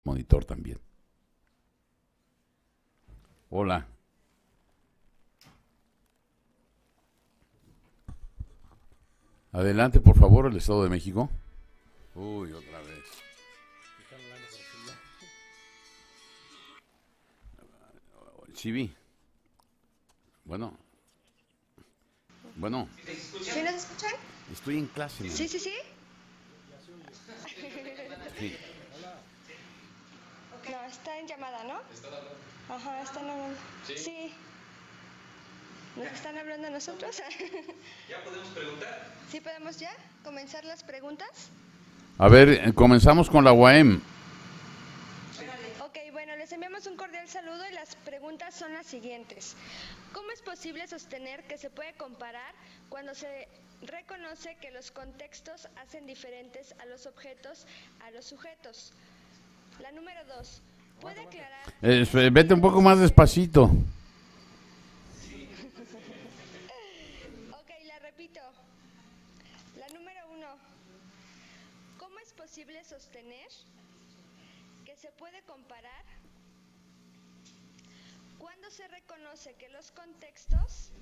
monitor también. Hola. Adelante, por favor, el Estado de México. Uy, otra vez. Sí, vi. Bueno, bueno, ¿Sí nos escuchan? estoy en clase, man. Sí, sí, sí. Sí. No, está en llamada, ¿no? Ajá, están hablando. Sí. ¿Nos están hablando a nosotros? ¿Ya podemos preguntar? ¿Sí podemos ya comenzar las preguntas? A ver, comenzamos con la UAM. Ok, bueno, les enviamos un cordial saludo y las preguntas son las siguientes. ¿Cómo es posible sostener que se puede comparar cuando se reconoce que los contextos hacen diferentes a los objetos a los sujetos? La número 2. ¿Puede aclarar? Vete un poco más despacito. Ok, la repito. La número 1. ¿Cómo es posible sostener que se puede comparar cuando se reconoce que los contextos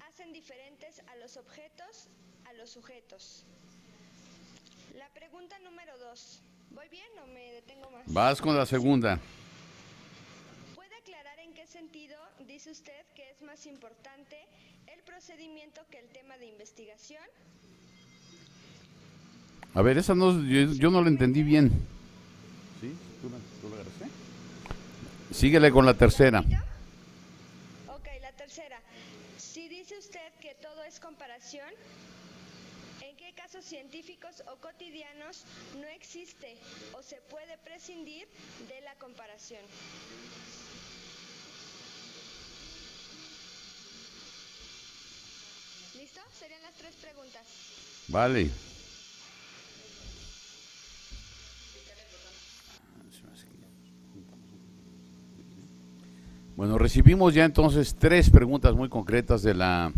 hacen diferentes a los objetos a los sujetos? La pregunta número 2. ¿Voy bien o me detengo más? Vas con la segunda. ¿Puede aclarar en qué sentido dice usted que es más importante el procedimiento que el tema de investigación? A ver, esa no, yo no la entendí bien. ¿Sí? ¿Tú la agarraste? Síguele con la tercera. Ok, la tercera. Si dice usted que todo es comparación, ¿en qué casos científicos o cotidianos no existe o se puede prescindir de la comparación? ¿Listo? Serían las 3 preguntas. Vale. Bueno, recibimos ya entonces 3 preguntas muy concretas de la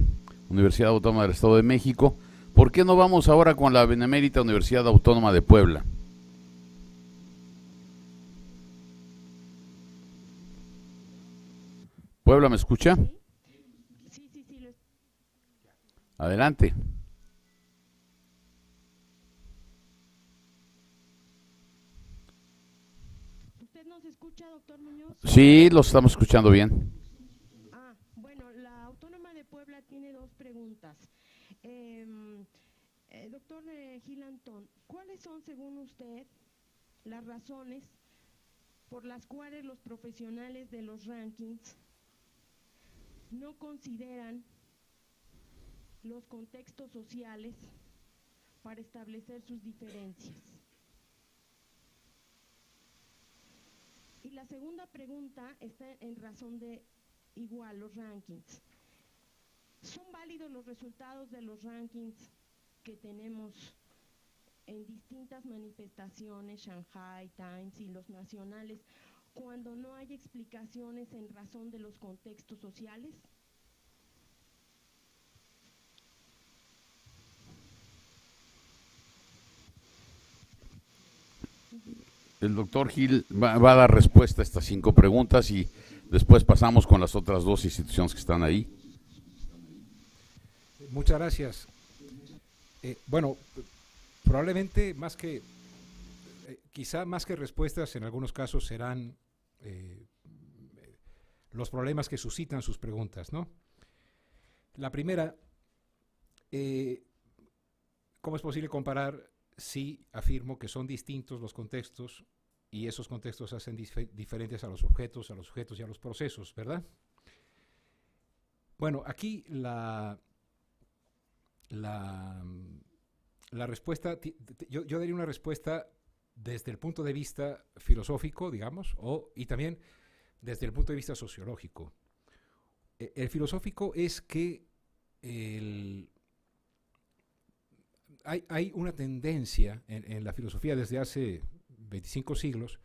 Universidad Autónoma del Estado de México. ¿Por qué no vamos ahora con la Benemérita Universidad Autónoma de Puebla? ¿Puebla me escucha? Sí, sí, sí. Adelante. ¿Usted nos escucha, doctor Muñoz? Sí, los estamos escuchando bien. Bueno, la Autónoma de Puebla tiene 2 preguntas. Doctor Gil Antón, ¿cuáles son, según usted, las razones por las cuales los profesionales de los rankings no consideran los contextos sociales para establecer sus diferencias? Y la segunda pregunta está en razón de igual los rankings. ¿Son válidos los resultados de los rankings que tenemos en distintas manifestaciones, Shanghai Times y los nacionales, cuando no hay explicaciones en razón de los contextos sociales? El doctor Gil va a dar respuesta a estas 5 preguntas y después pasamos con las otras 2 instituciones que están ahí. Muchas gracias. Bueno, probablemente quizá más que respuestas, en algunos casos serán los problemas que suscitan sus preguntas, ¿no? La primera, ¿cómo es posible comparar si afirmo que son distintos los contextos y esos contextos hacen diferentes a los objetos y a los procesos, ¿verdad? Bueno, aquí la respuesta, yo daría una respuesta desde el punto de vista filosófico, digamos, y también desde el punto de vista sociológico. El filosófico es que hay una tendencia en la filosofía desde hace 25 siglos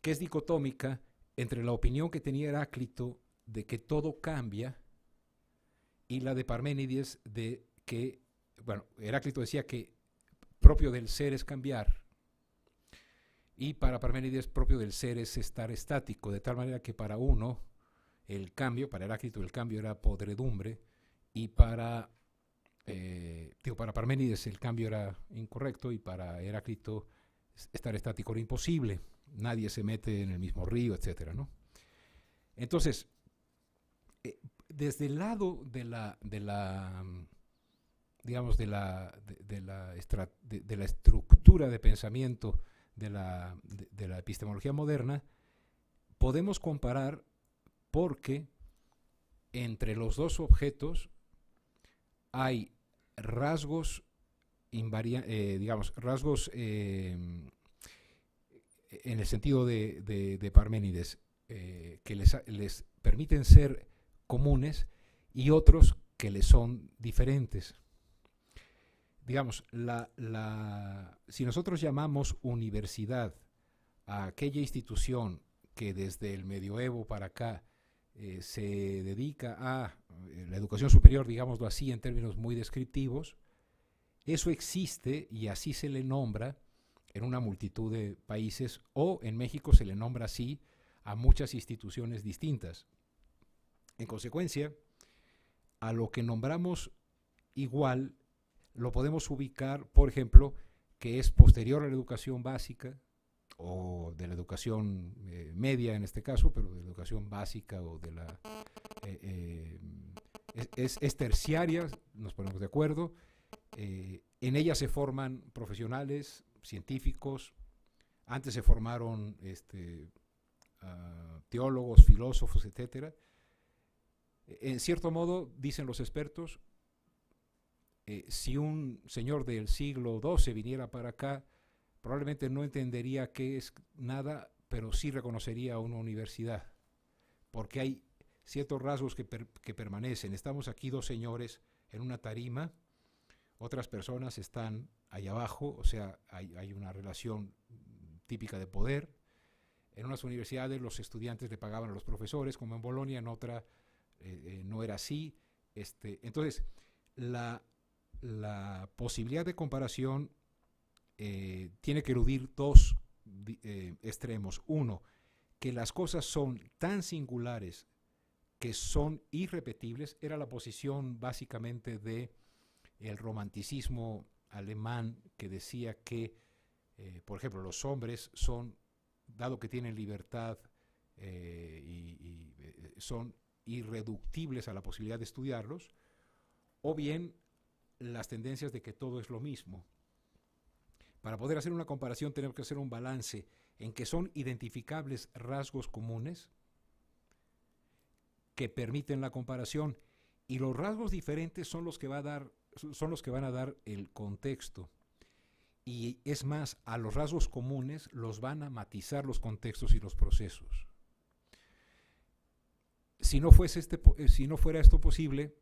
que es dicotómica entre la opinión que tenía Heráclito de que todo cambia y la de Parménides de que, bueno, Heráclito decía que propio del ser es cambiar, y para Parménides propio del ser es estar estático, de tal manera que para uno el cambio, para Heráclito el cambio era podredumbre, y para Parménides el cambio era incorrecto, y para Heráclito estar estático era imposible, nadie se mete en el mismo río, etcétera, ¿no? Entonces, desde el lado de la estructura de pensamiento de la epistemología moderna, podemos comparar porque entre los dos objetos hay rasgos, rasgos en el sentido de Parménides, que les permiten ser comunes, y otros que les son diferentes. Digamos, si nosotros llamamos universidad a aquella institución que desde el medioevo para acá se dedica a la educación superior, digámoslo así, en términos muy descriptivos, eso existe y así se le nombra en una multitud de países, o en México se le nombra así a muchas instituciones distintas. En consecuencia, a lo que nombramos igual lo podemos ubicar, por ejemplo, que es posterior a la educación básica, o de la educación media en este caso, pero de la educación básica o de la... es terciaria, nos ponemos de acuerdo. En ella se forman profesionales, científicos. Antes se formaron teólogos, filósofos, etcétera. En cierto modo, dicen los expertos, si un señor del siglo XII viniera para acá, probablemente no entendería qué es nada, pero sí reconocería una universidad, porque hay ciertos rasgos que permanecen. Estamos aquí dos señores en una tarima, otras personas están allá abajo, o sea, hay una relación típica de poder. En unas universidades los estudiantes le pagaban a los profesores, como en Bolonia, en otra no era así. Entonces, la posibilidad de comparación tiene que eludir dos extremos. Uno, que las cosas son tan singulares que son irrepetibles. Era la posición básicamente de el romanticismo alemán, que decía que, por ejemplo, los hombres son, dado que tienen libertad y son irreductibles a la posibilidad de estudiarlos, o bien las tendencias de que todo es lo mismo. Para poder hacer una comparación tenemos que hacer un balance en que son identificables rasgos comunes que permiten la comparación, y los rasgos diferentes son los que van a dar el contexto. Y es más, a los rasgos comunes los van a matizar los contextos y los procesos. Si no fuera esto posible,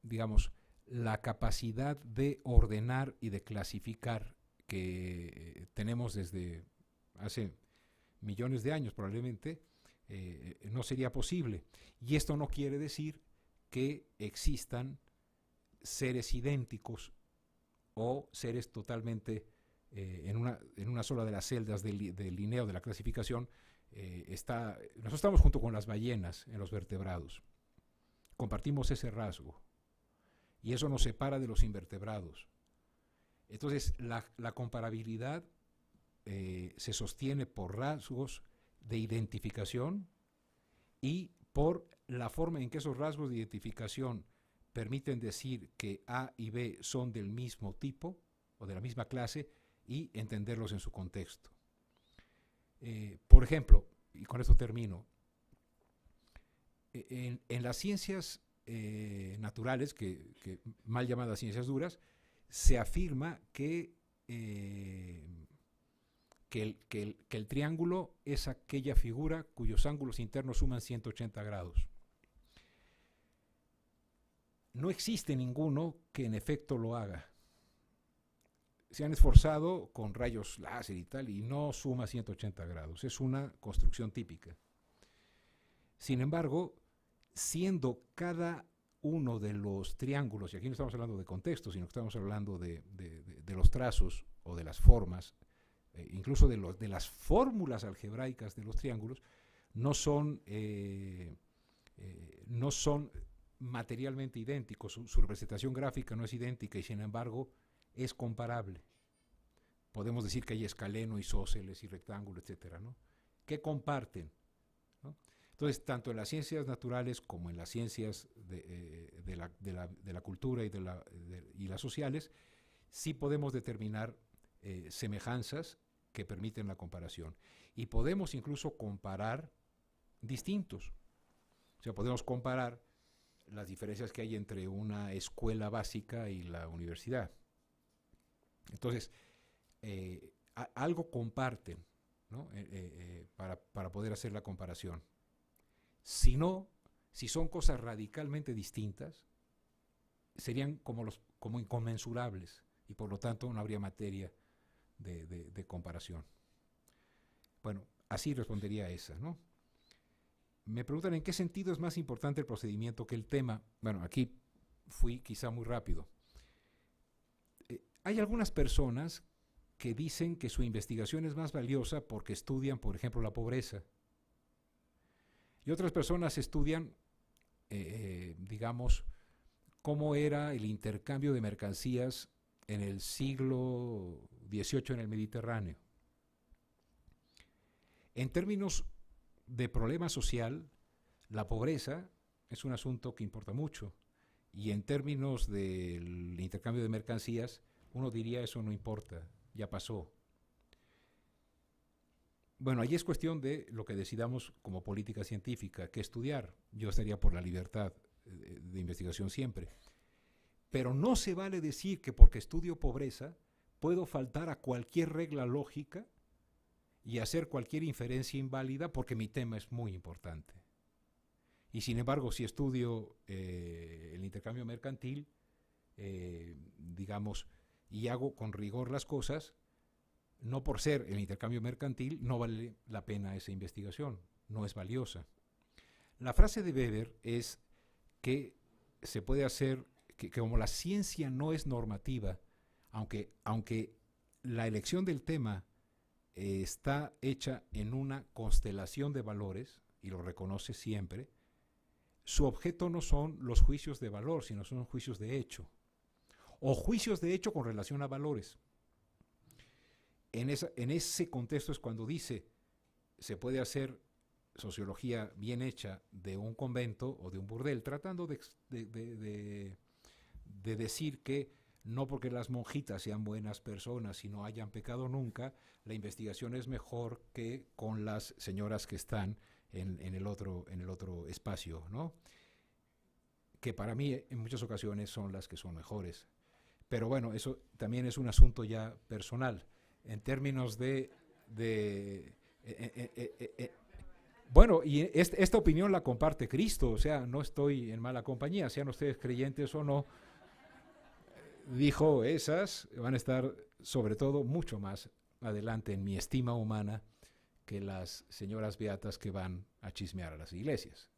digamos, la capacidad de ordenar y de clasificar que tenemos desde hace millones de años probablemente, no sería posible. Y esto no quiere decir que existan seres idénticos o seres totalmente en una sola de las celdas del Linneo de la clasificación. Nosotros estamos junto con las ballenas en los vertebrados. Compartimos ese rasgo y eso nos separa de los invertebrados. Entonces, la comparabilidad se sostiene por rasgos de identificación y por la forma en que esos rasgos de identificación permiten decir que A y B son del mismo tipo o de la misma clase y entenderlos en su contexto. Por ejemplo, y con esto termino, en las ciencias naturales, que mal llamadas ciencias duras, se afirma que el triángulo es aquella figura cuyos ángulos internos suman 180 grados. No existe ninguno que en efecto lo haga. Se han esforzado con rayos láser y tal, y no suma 180 grados. Es una construcción típica. Sin embargo, siendo cada uno de los triángulos, y aquí no estamos hablando de contexto, sino que estamos hablando de los trazos o de las formas, incluso de las fórmulas algebraicas de los triángulos, no son materialmente idénticos, su representación gráfica no es idéntica y sin embargo es comparable. Podemos decir que hay escaleno, isósceles y rectángulo, etcétera, ¿no? ¿Qué comparten? ¿No? Entonces, tanto en las ciencias naturales como en las ciencias de la cultura y las sociales, sí podemos determinar semejanzas que permiten la comparación. Y podemos incluso comparar distintos. O sea, podemos comparar las diferencias que hay entre una escuela básica y la universidad. Entonces, algo comparten, ¿no? Para poder hacer la comparación. Si no, si son cosas radicalmente distintas, serían como inconmensurables y por lo tanto no habría materia de comparación. Bueno, así respondería a esa, ¿no? Me preguntan en qué sentido es más importante el procedimiento que el tema. Bueno, aquí fui quizá muy rápido. Hay algunas personas que dicen que su investigación es más valiosa porque estudian, por ejemplo, la pobreza. Y otras personas estudian, digamos, cómo era el intercambio de mercancías en el siglo XVIII en el Mediterráneo. En términos de problema social, la pobreza es un asunto que importa mucho. Y en términos del intercambio de mercancías, uno diría eso no importa, ya pasó. Bueno, ahí es cuestión de lo que decidamos como política científica, qué estudiar. Yo estaría por la libertad de investigación siempre. Pero no se vale decir que porque estudio pobreza puedo faltar a cualquier regla lógica y hacer cualquier inferencia inválida porque mi tema es muy importante. Y sin embargo, si estudio el intercambio mercantil, digamos, y hago con rigor las cosas, no por ser el intercambio mercantil, no vale la pena esa investigación, no es valiosa. La frase de Weber es que se puede hacer, que como la ciencia no es normativa, aunque la elección del tema está hecha en una constelación de valores, y lo reconoce siempre, su objeto no son los juicios de valor, sino son juicios de hecho, o juicios de hecho con relación a valores. En ese contexto es cuando dice, se puede hacer sociología bien hecha de un convento o de un burdel, tratando de decir que no porque las monjitas sean buenas personas y no hayan pecado nunca, la investigación es mejor que con las señoras que están en el otro espacio, ¿no? Que para mí en muchas ocasiones son las que son mejores. Pero bueno, eso también es un asunto ya personal. En términos bueno, y esta opinión la comparte Cristo, o sea, no estoy en mala compañía, sean ustedes creyentes o no. Dijo, esas van a estar sobre todo mucho más adelante en mi estima humana que las señoras beatas que van a chismear a las iglesias.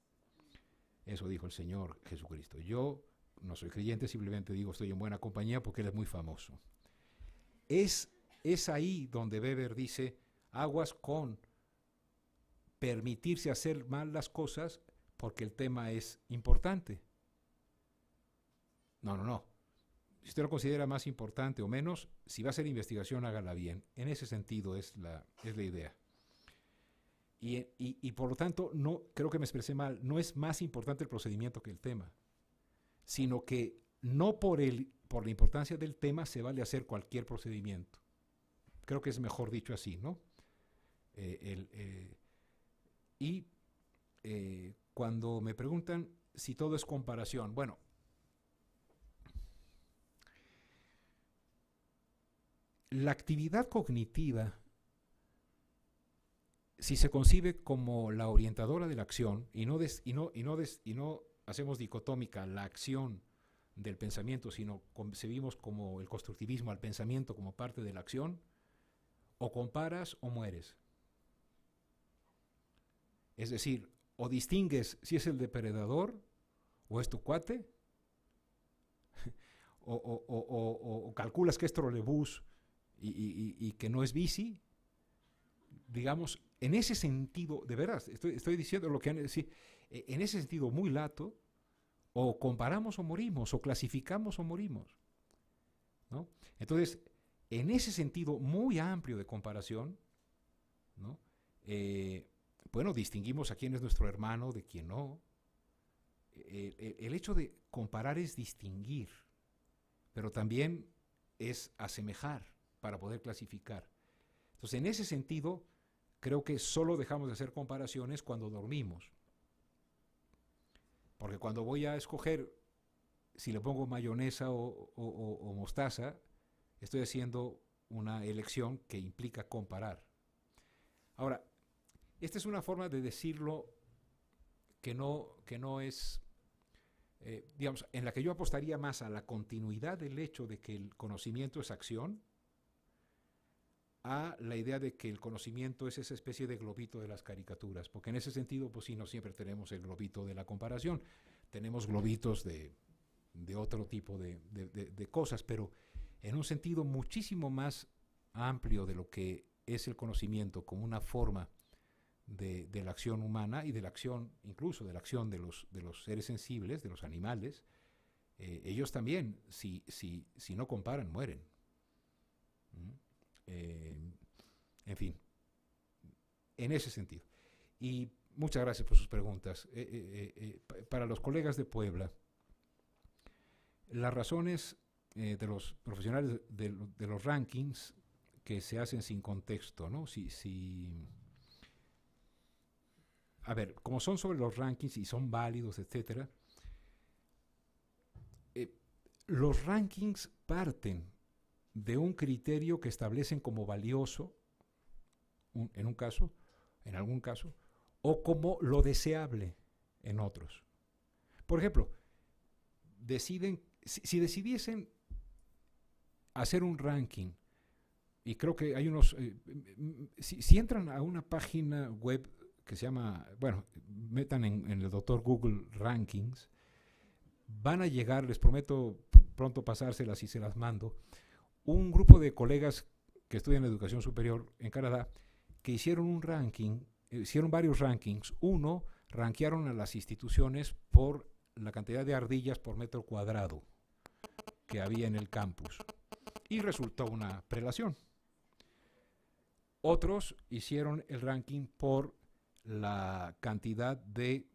Eso dijo el Señor Jesucristo. Yo no soy creyente, simplemente digo estoy en buena compañía porque Él es muy famoso. Es ahí donde Weber dice, aguas con permitirse hacer mal las cosas porque el tema es importante. No. Si usted lo considera más importante o menos, si va a hacer investigación, hágala bien. En ese sentido es la idea. Y por lo tanto, no creo que me expresé mal, no es más importante el procedimiento que el tema, sino que no por la importancia del tema se vale hacer cualquier procedimiento. Creo que es mejor dicho así, ¿no? Cuando me preguntan si todo es comparación, bueno, la actividad cognitiva, si se concibe como la orientadora de la acción y no hacemos dicotómica la acción del pensamiento, sino concebimos como el constructivismo al pensamiento como parte de la acción, o comparas o mueres. Es decir, o distingues si es el depredador o es tu cuate, o calculas que es trolebús y que no es bici, digamos, en ese sentido, de veras, estoy diciendo lo que han de decir, en ese sentido muy lato, o comparamos o morimos, o clasificamos o morimos, ¿no? Entonces, en ese sentido muy amplio de comparación, ¿no? Bueno, distinguimos a quién es nuestro hermano de quién no. El hecho de comparar es distinguir, pero también es asemejar para poder clasificar. Entonces, en ese sentido, creo que solo dejamos de hacer comparaciones cuando dormimos. Porque cuando voy a escoger si le pongo mayonesa o mostaza, estoy haciendo una elección que implica comparar. Ahora, esta es una forma de decirlo que no es, digamos, en la que yo apostaría más a la continuidad del hecho de que el conocimiento es acción, a la idea de que el conocimiento es esa especie de globito de las caricaturas, porque en ese sentido, pues sí, no siempre tenemos el globito de la comparación, tenemos globitos de otro tipo de cosas, pero en un sentido muchísimo más amplio de lo que es el conocimiento como una forma de la acción humana y de la acción, incluso de la acción de los seres sensibles, de los animales, ellos también, si no comparan, mueren. En fin, en ese sentido. Y muchas gracias por sus preguntas. Para los colegas de Puebla, las razones de los profesionales de los rankings que se hacen sin contexto, ¿no? A ver, como son sobre los rankings y son válidos, etcétera, los rankings parten de un criterio que establecen como valioso en algún caso, o como lo deseable en otros. Por ejemplo, si decidiesen hacer un ranking, y creo que hay unos, si entran a una página web que se llama, bueno, metan en el doctor Google Rankings, van a llegar, les prometo pronto pasárselas y se las mando, un grupo de colegas que estudian educación superior en Canadá que hicieron un ranking, hicieron varios rankings. Uno, rankearon a las instituciones por la cantidad de ardillas por metro cuadrado que había en el campus y resultó una prelación. Otros hicieron el ranking por la cantidad de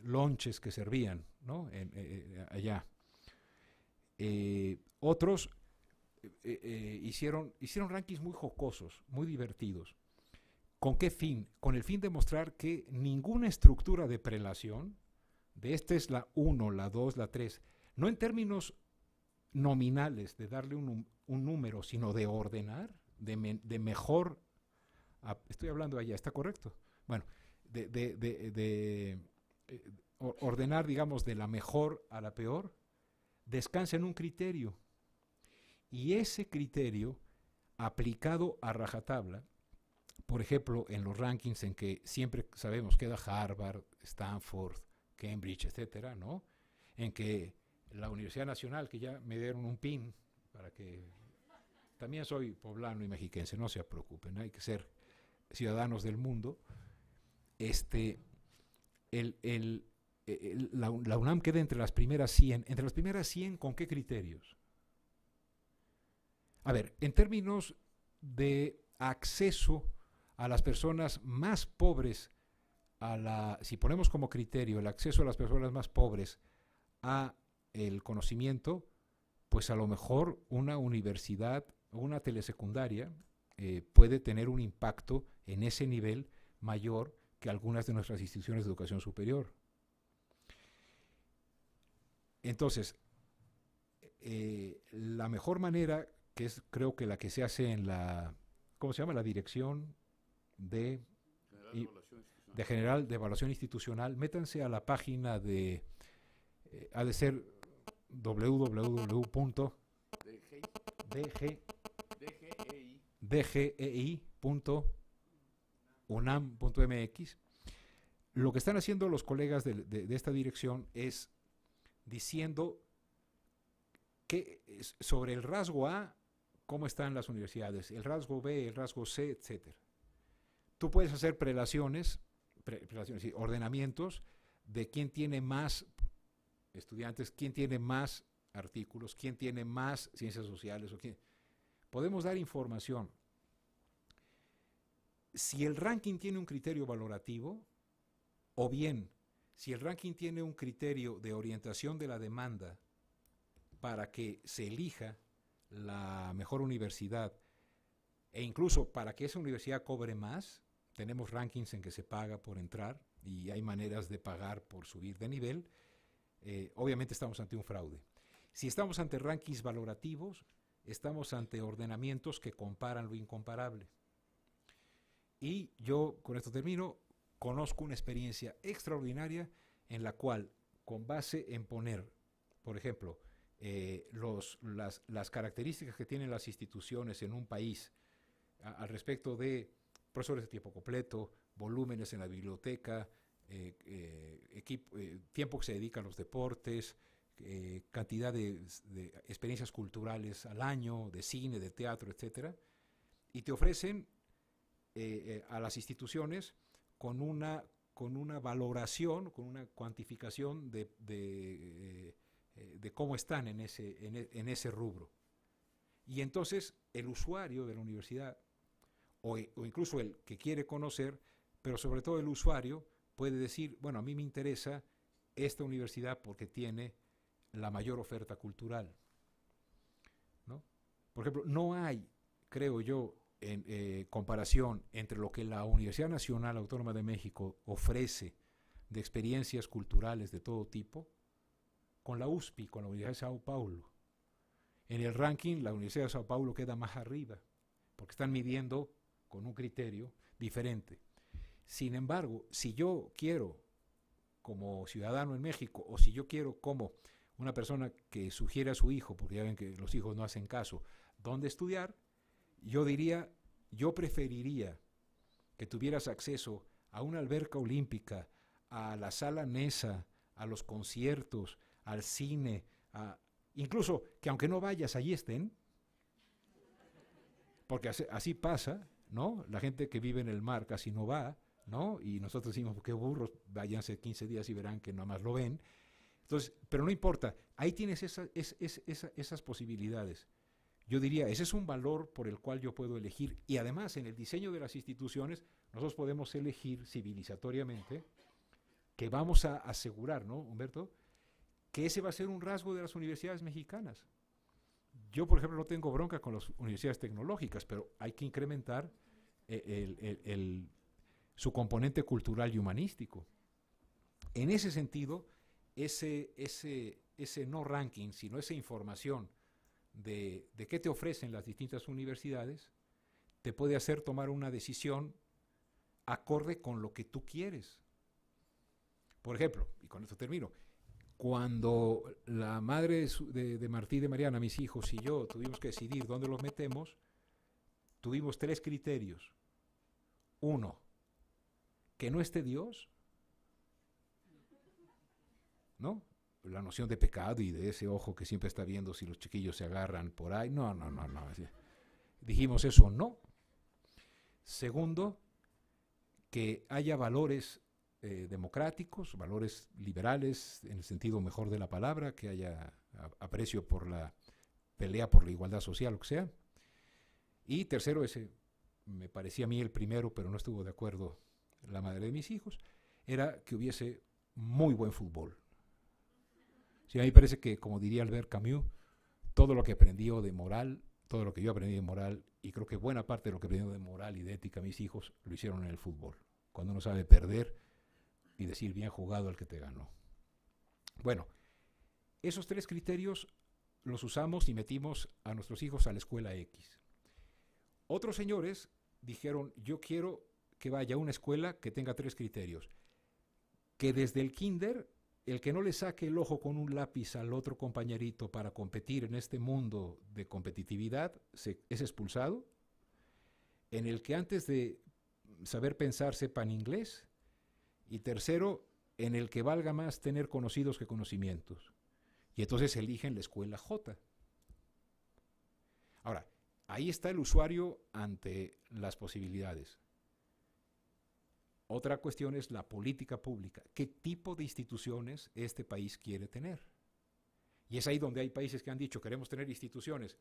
lonches que servían, ¿no? Allá. Otros hicieron rankings muy jocosos, muy divertidos. ¿Con qué fin? Con el fin de mostrar que ninguna estructura de prelación, de esta es la 1, la 2, la 3, no en términos nominales de darle un número, sino de ordenar, de mejor, estoy hablando allá, ¿está correcto? Bueno, ordenar, digamos, de la mejor a la peor, descansa en un criterio. Y ese criterio, aplicado a rajatabla, por ejemplo, en los rankings en que siempre sabemos queda Harvard, Stanford, Cambridge, etcétera, ¿no? En que la Universidad Nacional, que ya me dieron un pin para que también soy poblano y mexiquense, no se preocupen, hay que ser ciudadanos del mundo. La UNAM queda entre las primeras 100. ¿Entre las primeras 100 con qué criterios? A ver, en términos de acceso a las personas más pobres, si ponemos como criterio el acceso a las personas más pobres a el conocimiento, pues a lo mejor una universidad o una telesecundaria puede tener un impacto en ese nivel mayor que algunas de nuestras instituciones de educación superior. Entonces, la mejor manera, que es creo que la que se hace en la, ¿cómo se llama? La Dirección de General de Evaluación Institucional, métanse a la página de, ha de ser www.dgei.unam.mx. Lo que están haciendo los colegas de esta dirección es diciendo que sobre el rasgo A, cómo están las universidades, el rasgo B, el rasgo C, etcétera. Tú puedes hacer prelaciones, sí, ordenamientos de quién tiene más estudiantes, quién tiene más artículos, quién tiene más ciencias sociales. Podemos dar información. Si el ranking tiene un criterio valorativo, o bien, si el ranking tiene un criterio de orientación de la demanda para que se elija la mejor universidad, e incluso para que esa universidad cobre más, tenemos rankings en que se paga por entrar y hay maneras de pagar por subir de nivel, obviamente estamos ante un fraude. Si estamos ante rankings valorativos, estamos ante ordenamientos que comparan lo incomparable. Y yo, con esto termino, conozco una experiencia extraordinaria en la cual, con base en poner, por ejemplo, las características que tienen las instituciones en un país al respecto de profesores de tiempo completo, volúmenes en la biblioteca, tiempo que se dedica a los deportes, cantidad de experiencias culturales al año, de cine, de teatro, etcétera, y te ofrecen a las instituciones con una valoración, con una cuantificación de cómo están en ese rubro. Y entonces el usuario de la universidad, o incluso el que quiere conocer, pero sobre todo el usuario, puede decir, bueno, a mí me interesa esta universidad porque tiene la mayor oferta cultural, ¿no? Por ejemplo, no hay, creo yo, comparación entre lo que la Universidad Nacional Autónoma de México ofrece de experiencias culturales de todo tipo con la USPI, con la Universidad de Sao Paulo. En el ranking, la Universidad de Sao Paulo queda más arriba, porque están midiendo con un criterio diferente. Sin embargo, si yo quiero, como ciudadano en México, o si yo quiero como una persona que sugiere a su hijo, porque ya ven que los hijos no hacen caso, dónde estudiar, yo diría, yo preferiría que tuvieras acceso a una alberca olímpica, a la sala Nesa, a los conciertos, al cine, incluso que aunque no vayas, allí estén, porque así pasa, ¿no? La gente que vive en el mar casi no va, ¿no? Y nosotros decimos, qué burros, váyanse 15 días y verán que nada más lo ven. Entonces, pero no importa, ahí tienes esas posibilidades. Yo diría, ese es un valor por el cual yo puedo elegir, y además en el diseño de las instituciones nosotros podemos elegir civilizatoriamente que vamos a asegurar, ¿no, Humberto?, que ese va a ser un rasgo de las universidades mexicanas. Yo, por ejemplo, no tengo bronca con las universidades tecnológicas, pero hay que incrementar su componente cultural y humanístico. En ese sentido, ese no ranking, sino esa información de qué te ofrecen las distintas universidades, te puede hacer tomar una decisión acorde con lo que tú quieres. Por ejemplo, y con esto termino, cuando la madre de Martí y de Mariana, mis hijos y yo, tuvimos que decidir dónde los metemos, tuvimos 3 criterios. 1, que no esté Dios, ¿no? La noción de pecado y de ese ojo que siempre está viendo si los chiquillos se agarran por ahí. No. Dijimos eso, no. Segundo, que haya valores democráticos, valores liberales en el sentido mejor de la palabra, que haya aprecio por la pelea por la igualdad social, lo que sea. Y tercero, ese me parecía a mí el primero, pero no estuvo de acuerdo la madre de mis hijos, era que hubiese muy buen fútbol. Sí, a mí me parece que, como diría Albert Camus, todo lo que aprendió de moral, todo lo que yo aprendí de moral, y creo que buena parte de lo que aprendí de moral y de ética mis hijos, lo hicieron en el fútbol. Cuando uno sabe perder y decir bien jugado al que te ganó. Bueno, esos 3 criterios los usamos y metimos a nuestros hijos a la escuela X. Otros señores dijeron, yo quiero que vaya a una escuela que tenga 3 criterios. Que desde el kinder, el que no le saque el ojo con un lápiz al otro compañerito para competir en este mundo de competitividad, es expulsado. En el que antes de saber pensar sepan inglés. Y tercero, en el que valga más tener conocidos que conocimientos. Y entonces eligen la escuela J. Ahora, ahí está el usuario ante las posibilidades. Otra cuestión es la política pública. ¿Qué tipo de instituciones este país quiere tener? Y es ahí donde hay países que han dicho, queremos tener instituciones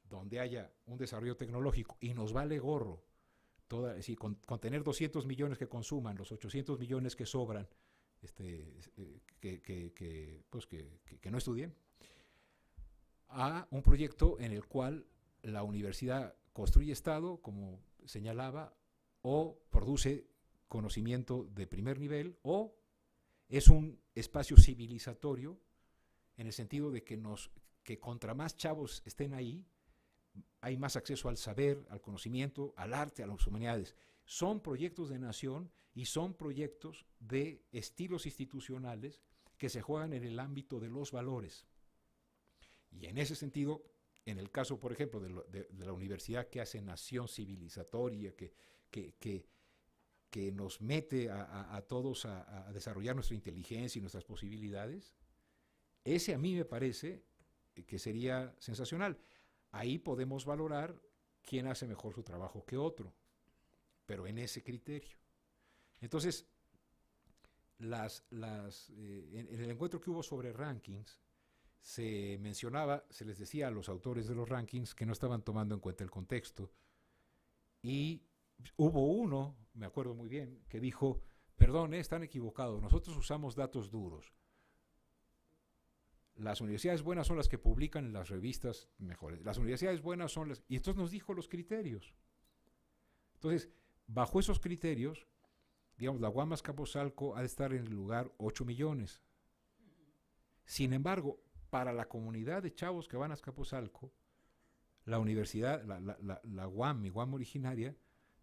donde haya un desarrollo tecnológico y nos vale gorro con tener 200 millones que consuman, los 800 millones que sobran, que no estudien, a un proyecto en el cual la universidad construye Estado, como señalaba, o produce conocimiento de primer nivel, o es un espacio civilizatorio en el sentido de que contra más chavos estén ahí, hay más acceso al saber, al conocimiento, al arte, a las humanidades. Son proyectos de nación y son proyectos de estilos institucionales que se juegan en el ámbito de los valores. Y en ese sentido, en el caso, por ejemplo, de la universidad que hace nación civilizatoria, que nos mete a todos a desarrollar nuestra inteligencia y nuestras posibilidades, ese a mí me parece que sería sensacional. Ahí podemos valorar quién hace mejor su trabajo que otro, pero en ese criterio. Entonces, en el encuentro que hubo sobre rankings, se mencionaba, se les decía a los autores de los rankings que no estaban tomando en cuenta el contexto, y hubo uno, me acuerdo muy bien, que dijo, perdón, están equivocados, nosotros usamos datos duros. Las universidades buenas son las que publican en las revistas mejores. Las universidades buenas son las... Y entonces nos dijo los criterios. Entonces, bajo esos criterios, digamos, la UAM Azcapotzalco ha de estar en el lugar 8 millones. Sin embargo, para la comunidad de chavos que van a Azcapotzalco, la universidad, la UAM, mi UAM originaria,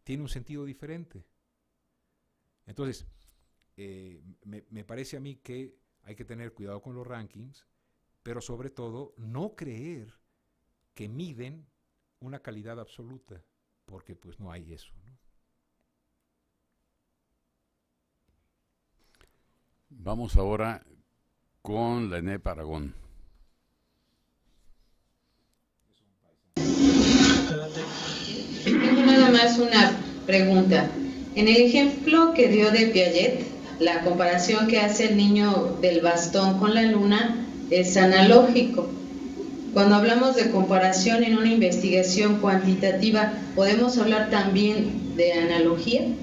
tiene un sentido diferente. Entonces, me parece a mí que hay que tener cuidado con los rankings, pero sobre todo no creer que miden una calidad absoluta, porque pues no hay eso, ¿no? Vamos ahora con la ENEP Aragón. Tengo nada más una pregunta. En el ejemplo que dio de Piaget, la comparación que hace el niño del bastón con la luna es analógico. Cuando hablamos de comparación en una investigación cuantitativa, ¿podemos hablar también de analogía?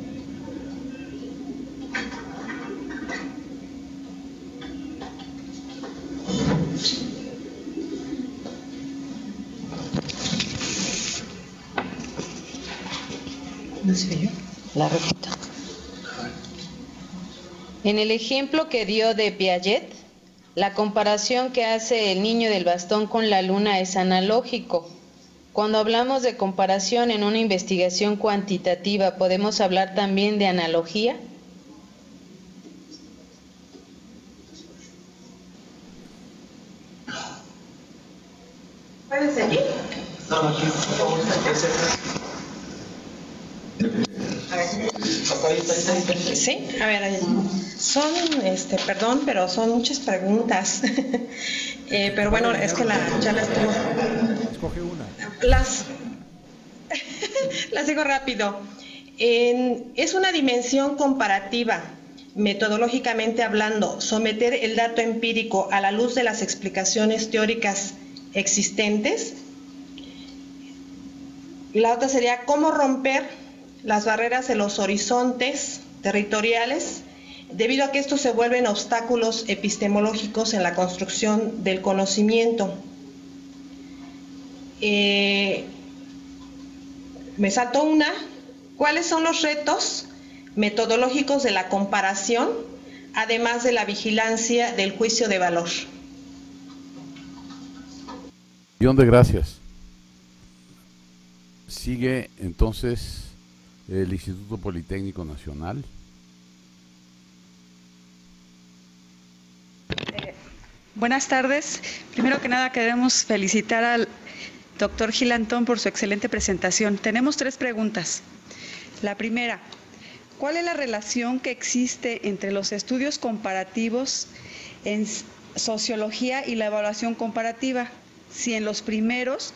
No sé yo. La repito. En el ejemplo que dio de Piaget, la comparación que hace el niño del bastón con la luna es analógico. Cuando hablamos de comparación en una investigación cuantitativa, ¿podemos hablar también de analogía? ¿Puedes seguir? Sí, a ver, son, perdón, pero son muchas preguntas. Pero bueno, es que ya las tengo. Escoge una. Las digo rápido. Es una dimensión comparativa, metodológicamente hablando, someter el dato empírico a la luz de las explicaciones teóricas existentes. La otra sería cómo romper las barreras de los horizontes territoriales, debido a que estos se vuelven obstáculos epistemológicos en la construcción del conocimiento. Me saltó una. ¿Cuáles son los retos metodológicos de la comparación, además de la vigilancia del juicio de valor? Millón de gracias. Sigue entonces el Instituto Politécnico Nacional. Buenas tardes. Primero que nada queremos felicitar al doctor Gil Antón por su excelente presentación. Tenemos 3 preguntas. La primera, ¿Cuál es la relación que existe entre los estudios comparativos en sociología y la evaluación comparativa? Si en los primeros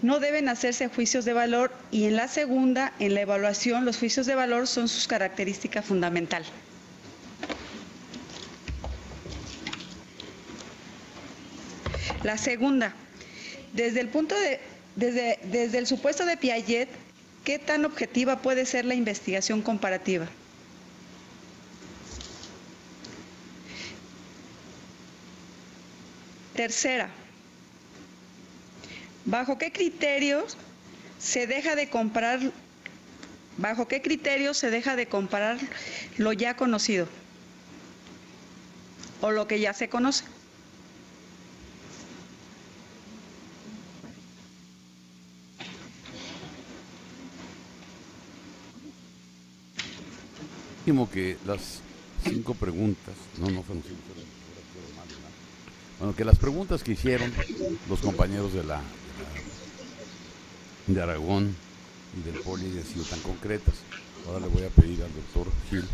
no deben hacerse juicios de valor y en la segunda, en la evaluación, los juicios de valor son sus características fundamentales. La segunda, desde el supuesto de Piaget, ¿qué tan objetiva puede ser la investigación comparativa? Tercera, ¿bajo qué criterios se deja de comparar lo ya conocido o lo que ya se conoce? Que las 5 preguntas, no fueron 5, fueron más, ¿verdad? Bueno, que las preguntas que hicieron los compañeros de Aragón y del Poli han sido tan concretas. Ahora le voy a pedir al doctor Gil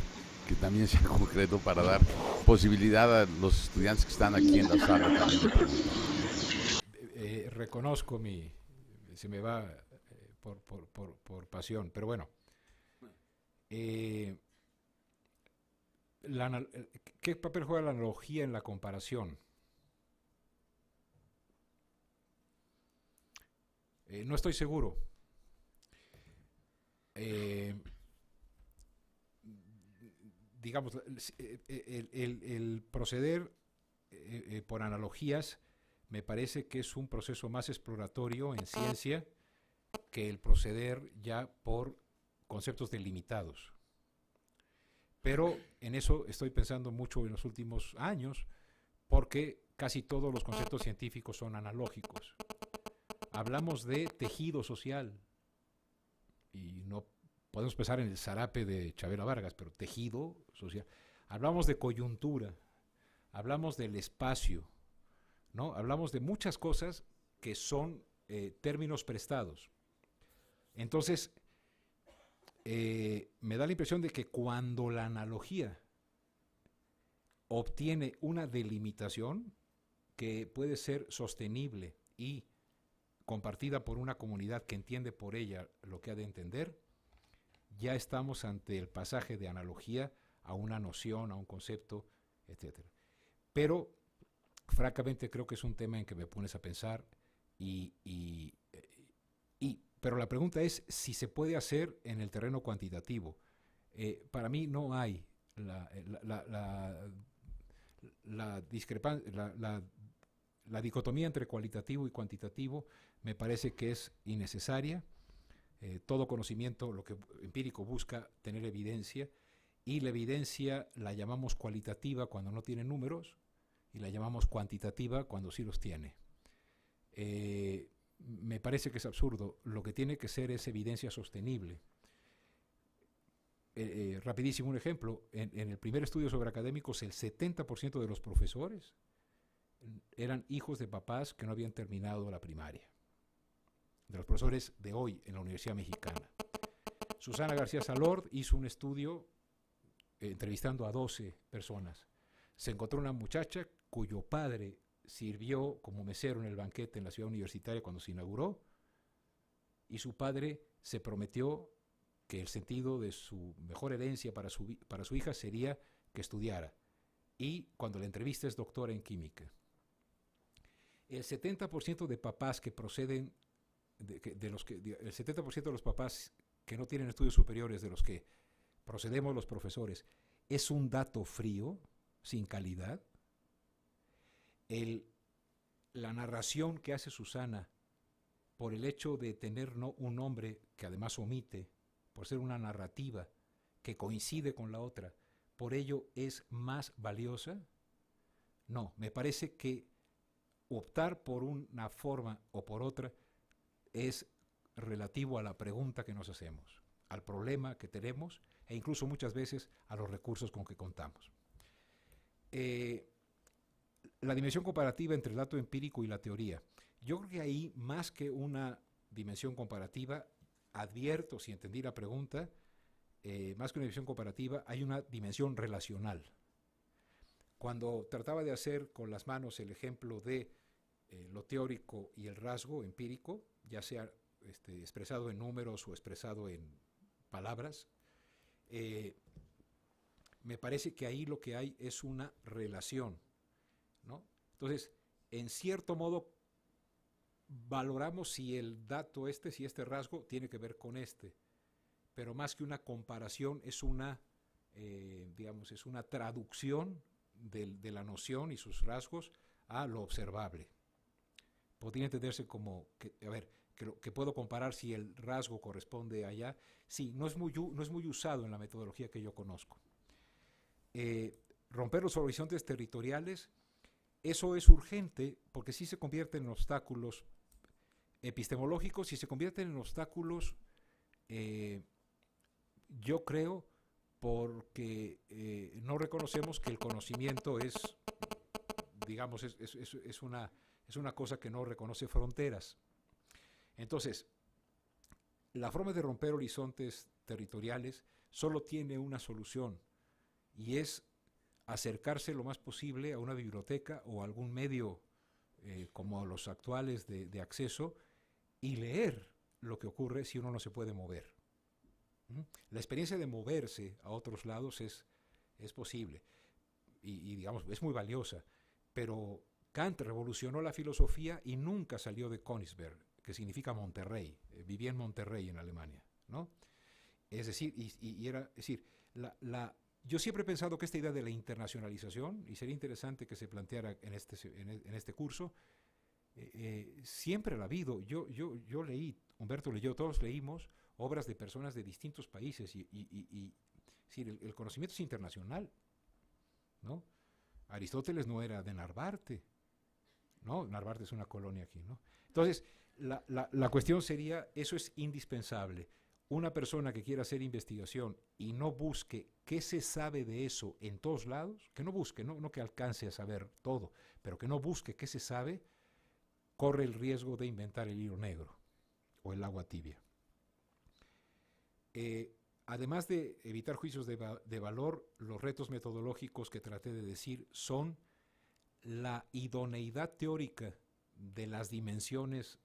que también sea concreto para dar posibilidad a los estudiantes que están aquí en la sala también de preguntar. Reconozco se me va por pasión, pero bueno. ¿Qué papel juega la analogía en la comparación? No estoy seguro. Digamos, el proceder por analogías me parece que es un proceso más exploratorio en ciencia que el proceder ya por conceptos delimitados. Pero en eso estoy pensando mucho en los últimos años, porque casi todos los conceptos científicos son analógicos. Hablamos de tejido social, y no podemos pensar en el zarape de Chavela Vargas, pero tejido social. Hablamos de coyuntura, hablamos del espacio, ¿no? Hablamos de muchas cosas que son términos prestados. Entonces, me da la impresión de que cuando la analogía obtiene una delimitación que puede ser sostenible y compartida por una comunidad que entiende por ella lo que ha de entender, ya estamos ante el pasaje de analogía a una noción, a un concepto, etc. Pero, francamente, creo que es un tema en que me pones a pensar pero la pregunta es si se puede hacer en el terreno cuantitativo. Para mí no hay la discrepancia, la dicotomía entre cualitativo y cuantitativo me parece que es innecesaria. Todo conocimiento, lo que empírico busca tener evidencia, y la evidencia la llamamos cualitativa cuando no tiene números y la llamamos cuantitativa cuando sí los tiene. Me parece que es absurdo. Lo que tiene que ser es evidencia sostenible. Rapidísimo un ejemplo. En el primer estudio sobre académicos, el 70% de los profesores eran hijos de papás que no habían terminado la primaria. De los profesores de hoy en la Universidad Mexicana. Susana García Salord hizo un estudio entrevistando a 12 personas. Se encontró una muchacha cuyo padre sirvió como mesero en el banquete en la ciudad universitaria cuando se inauguró, y su padre se prometió que el sentido de su mejor herencia para su hija sería que estudiara, y cuando la entrevista es doctora en química. El 70% de papás que proceden, el 70% de los papás que no tienen estudios superiores, de los que procedemos los profesores, es un dato frío, sin calidad. La narración que hace Susana, por el hecho de tener un nombre que además omite, por ser una narrativa que coincide con la otra, por ello es más valiosa. No, me parece que optar por una forma o por otra es relativo a la pregunta que nos hacemos, al problema que tenemos e incluso muchas veces a los recursos con que contamos. La dimensión comparativa entre el dato empírico y la teoría. Yo creo que ahí, más que una dimensión comparativa, advierto, si entendí la pregunta, más que una dimensión comparativa, hay una dimensión relacional. Cuando trataba de hacer con las manos el ejemplo de lo teórico y el rasgo empírico, ya sea expresado en números o expresado en palabras, me parece que ahí lo que hay es una relación, ¿no? Entonces, en cierto modo, valoramos si el dato si este rasgo tiene que ver con pero más que una comparación es una, digamos, es una traducción de la noción y sus rasgos a lo observable. Podría entenderse como que puedo comparar si el rasgo corresponde allá. Sí, no es muy usado en la metodología que yo conozco. Romper los horizontes territoriales, eso es urgente porque sí se convierten en obstáculos epistemológicos y se convierten en obstáculos, yo creo, porque no reconocemos que el conocimiento es, digamos, es una cosa que no reconoce fronteras. Entonces, la forma de romper horizontes territoriales solo tiene una solución, y es acercarse lo más posible a una biblioteca o a algún medio como los actuales de acceso y leer lo que ocurre si uno no se puede mover. La experiencia de moverse a otros lados es posible y digamos, es muy valiosa, pero Kant revolucionó la filosofía y nunca salió de Königsberg, que significa Monterrey. Vivía en Monterrey, en Alemania, ¿no? Es decir, yo siempre he pensado que esta idea de la internacionalización, y sería interesante que se planteara en este curso, siempre la ha habido. Yo leí, Humberto leyó, todos leímos obras de personas de distintos países y el conocimiento es internacional, ¿no? Aristóteles no era de Narvarte, ¿no? Narvarte es una colonia aquí, ¿no? Entonces, la cuestión sería, eso es indispensable. Una persona que quiera hacer investigación y no busque qué se sabe de eso en todos lados, que no busque, no que alcance a saber todo, pero que no busque qué se sabe, corre el riesgo de inventar el hilo negro o el agua tibia. Además de evitar juicios de valor, los retos metodológicos que traté de decir son la idoneidad teórica de las dimensiones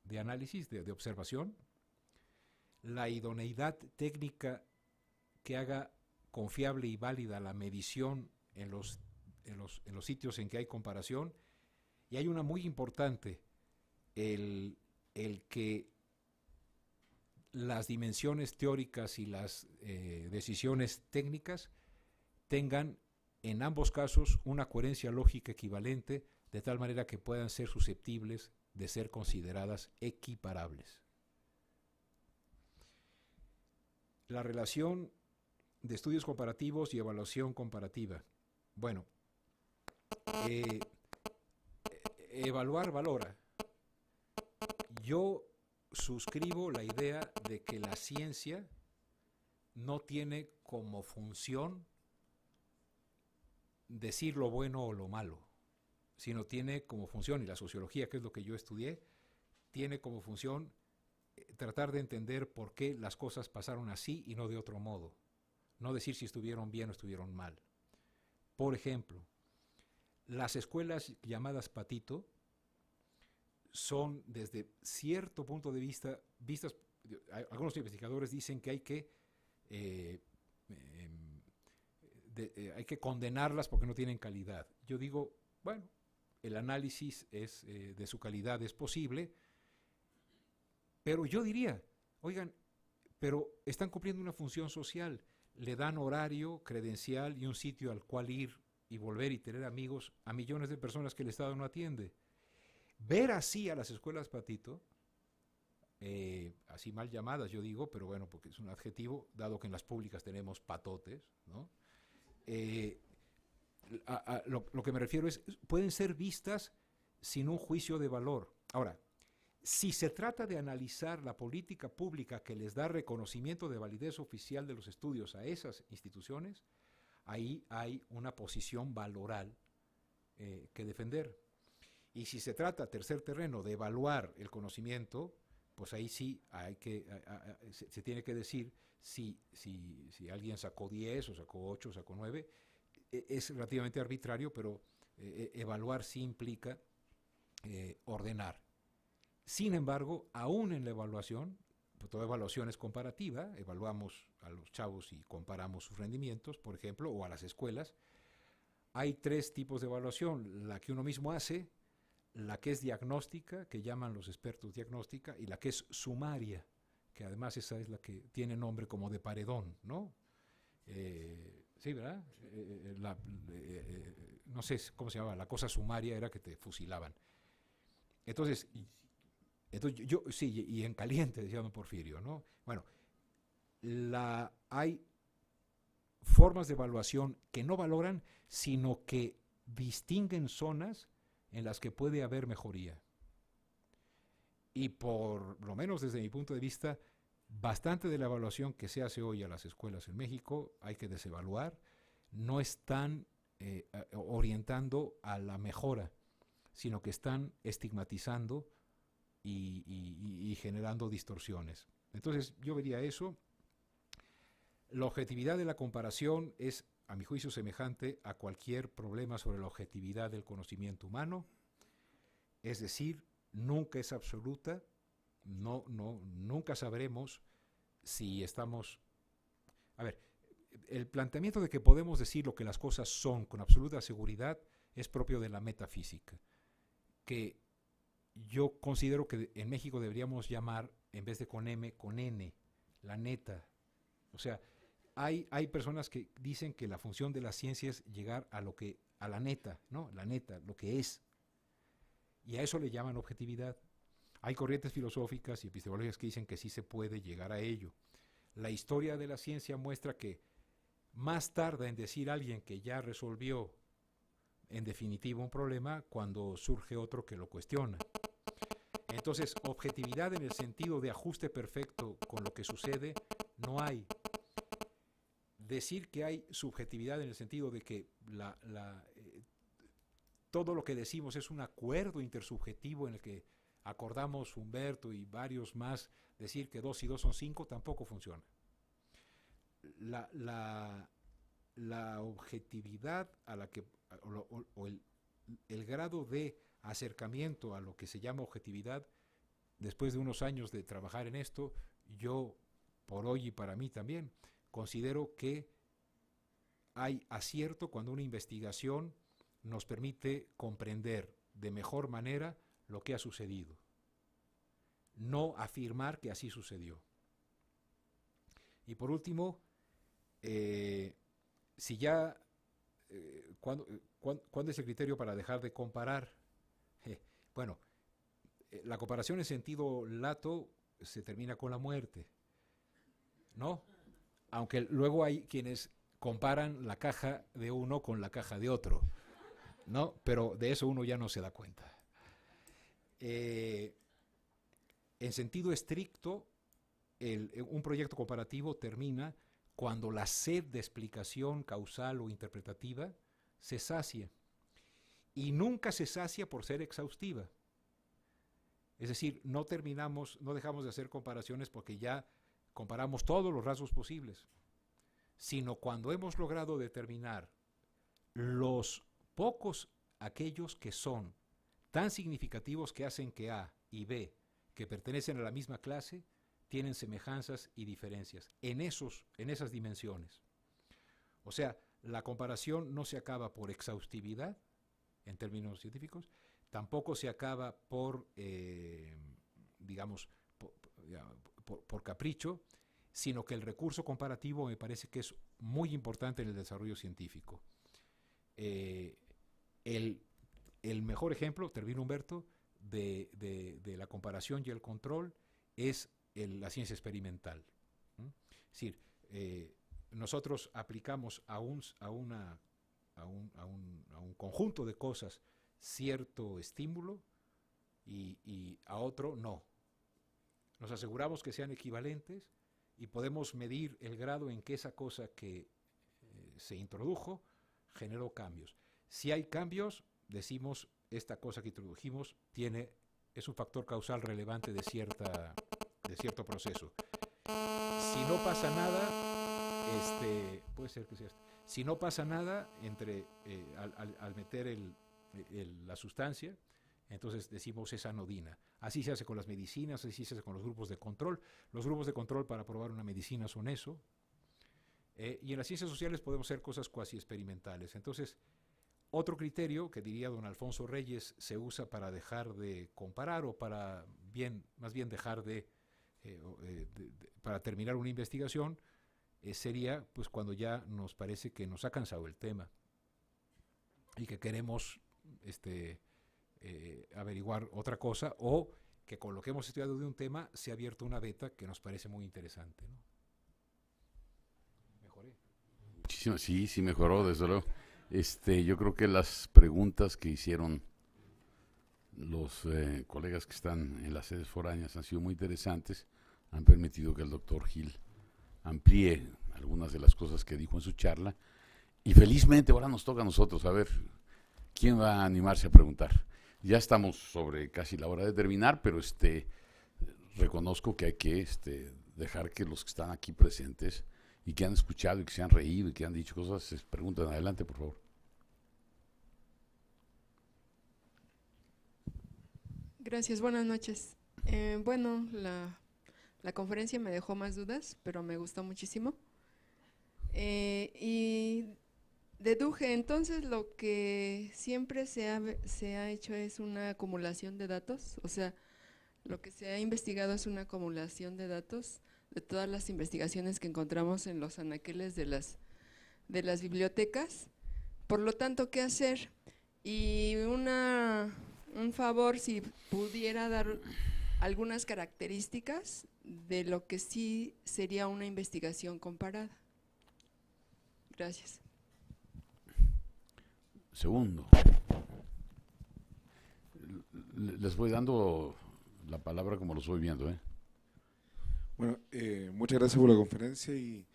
de análisis, de observación, la idoneidad técnica que haga confiable y válida la medición en los sitios en que hay comparación, y hay una muy importante, el que las dimensiones teóricas y las decisiones técnicas tengan en ambos casos una coherencia lógica equivalente, de tal manera que puedan ser susceptibles de ser consideradas equiparables. La relación de estudios comparativos y evaluación comparativa. Bueno, evaluar valora. Yo suscribo la idea de que la ciencia no tiene como función decir lo bueno o lo malo, sino tiene como función, y la sociología, que es lo que yo estudié, tiene como función tratar de entender por qué las cosas pasaron así y no de otro modo. No decir si estuvieron bien o estuvieron mal. Por ejemplo, las escuelas llamadas Patito son, desde cierto punto de vista, algunos investigadores dicen que hay que condenarlas porque no tienen calidad. Yo digo, bueno, el análisis de su calidad es posible, pero yo diría, oigan, pero están cumpliendo una función social, le dan horario, credencial y un sitio al cual ir y volver y tener amigos a millones de personas que el Estado no atiende. Ver así a las escuelas Patito, así mal llamadas yo digo, pero bueno, porque es un adjetivo, dado que en las públicas tenemos patotes, ¿no? Lo que me refiero es, pueden ser vistas sin un juicio de valor. Ahora, si se trata de analizar la política pública que les da reconocimiento de validez oficial de los estudios a esas instituciones, ahí hay una posición valoral que defender. Y si se trata, tercer terreno, de evaluar el conocimiento, pues ahí sí se tiene que decir si alguien sacó 10 o sacó 8 o sacó 9. Es relativamente arbitrario, pero evaluar sí implica ordenar. Sin embargo, aún en la evaluación, pues toda evaluación es comparativa, evaluamos a los chavos y comparamos sus rendimientos, por ejemplo, o a las escuelas. Hay 3 tipos de evaluación: la que uno mismo hace, la que es diagnóstica, que llaman los expertos diagnóstica, y la que es sumaria, que además esa es la que tiene nombre como de paredón, ¿no? Sí, ¿verdad? No sé cómo se llamaba, la cosa sumaria era que te fusilaban. Entonces yo, sí, y en caliente, decía don Porfirio, ¿no? Bueno, hay formas de evaluación que no valoran, sino que distinguen zonas en las que puede haber mejoría. Y por lo menos desde mi punto de vista, bastante de la evaluación que se hace hoy a las escuelas en México hay que desevaluar. No están orientando a la mejora, sino que están estigmatizando y generando distorsiones. Entonces yo vería eso. La objetividad de la comparación es, a mi juicio, semejante a cualquier problema sobre la objetividad del conocimiento humano, es decir, nunca es absoluta, nunca sabremos si estamos... A ver, el planteamiento de que podemos decir lo que las cosas son con absoluta seguridad es propio de la metafísica, que yo considero que en México deberíamos llamar, en vez de con M, con N, la neta. O sea, hay personas que dicen que la función de la ciencia es llegar a la neta, ¿no? La neta, lo que es. Y a eso le llaman objetividad. Hay corrientes filosóficas y epistemológicas que dicen que sí se puede llegar a ello. La historia de la ciencia muestra que más tarda en decir alguien que ya resolvió en definitiva un problema cuando surge otro que lo cuestiona. Entonces, objetividad en el sentido de ajuste perfecto con lo que sucede, no hay. Decir que hay subjetividad en el sentido de que todo lo que decimos es un acuerdo intersubjetivo en el que acordamos Humberto y varios más, decir que 2 y 2 son 5, tampoco funciona. La objetividad a la que, o el grado de acercamiento a lo que se llama objetividad, después de unos años de trabajar en esto, yo, por hoy y para mí también, considero que hay acierto cuando una investigación nos permite comprender de mejor manera lo que ha sucedido, no afirmar que así sucedió. Y por último, si ya, ¿cuándo es el criterio para dejar de comparar? Bueno, la comparación en sentido lato se termina con la muerte, ¿no? Aunque luego hay quienes comparan la caja de uno con la caja de otro, ¿no? Pero de eso uno ya no se da cuenta. En sentido estricto, un proyecto comparativo termina cuando la sed de explicación causal o interpretativa se sacia. Y nunca se sacia por ser exhaustiva. Es decir, no dejamos de hacer comparaciones porque ya comparamos todos los rasgos posibles, sino cuando hemos logrado determinar los pocos aquellos que son tan significativos que hacen que A y B, que pertenecen a la misma clase, tienen semejanzas y diferencias en esas dimensiones. O sea, la comparación no se acaba por exhaustividad, en términos científicos, tampoco se acaba por capricho, sino que el recurso comparativo me parece que es muy importante en el desarrollo científico. El mejor ejemplo, termino Humberto, de la comparación y el control es la ciencia experimental. Es decir, nosotros aplicamos a un conjunto de cosas cierto estímulo y a otro no. Nos aseguramos que sean equivalentes y podemos medir el grado en que esa cosa que se introdujo generó cambios. Si hay cambios, decimos esta cosa que introdujimos es un factor causal relevante de cierta cierto proceso. Si no pasa nada, puede ser que sea si no pasa nada al meter la sustancia, entonces decimos es anodina. Así se hace con las medicinas, así se hace con los grupos de control. Los grupos de control para probar una medicina son eso. Y en las ciencias sociales podemos hacer cosas cuasi experimentales. Entonces, otro criterio que diría don Alfonso Reyes se usa para dejar de comparar o para más bien dejar para terminar una investigación, sería pues cuando ya nos parece que nos ha cansado el tema y que queremos averiguar otra cosa, o que con lo que hemos estudiado de un tema se ha abierto una beta que nos parece muy interesante, ¿no? ¿Mejoré? Muchísimo, sí mejoró, desde luego. Yo creo que las preguntas que hicieron los colegas que están en las sedes foráneas han sido muy interesantes, han permitido que el doctor Gil amplíe algunas de las cosas que dijo en su charla, y felizmente ahora nos toca a nosotros, a ver, ¿quién va a animarse a preguntar? Ya estamos sobre casi la hora de terminar, pero reconozco que hay que dejar que los que están aquí presentes y que han escuchado y que se han reído y que han dicho cosas, se pregunten. Adelante, por favor. Gracias, buenas noches. Bueno, la conferencia me dejó más dudas, pero me gustó muchísimo. Y deduje, entonces lo que siempre se ha hecho es una acumulación de datos, o sea, lo que se ha investigado es una acumulación de datos de todas las investigaciones que encontramos en los anaqueles de las bibliotecas. Por lo tanto, ¿qué hacer? Y un favor, si pudiera dar algunas características de lo que sí sería una investigación comparada. Gracias. Segundo. Les voy dando la palabra como lo estoy viendo, ¿eh? Bueno, muchas gracias por la conferencia, y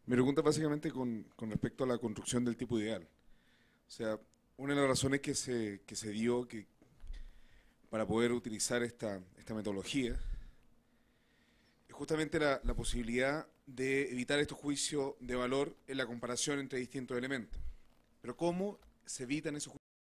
mi pregunta básicamente con respecto a la construcción del tipo ideal. O sea, una de las razones que se dio para poder utilizar esta metodología es justamente la posibilidad de evitar estos juicios de valor en la comparación entre distintos elementos. Pero ¿cómo se evitan esos juicios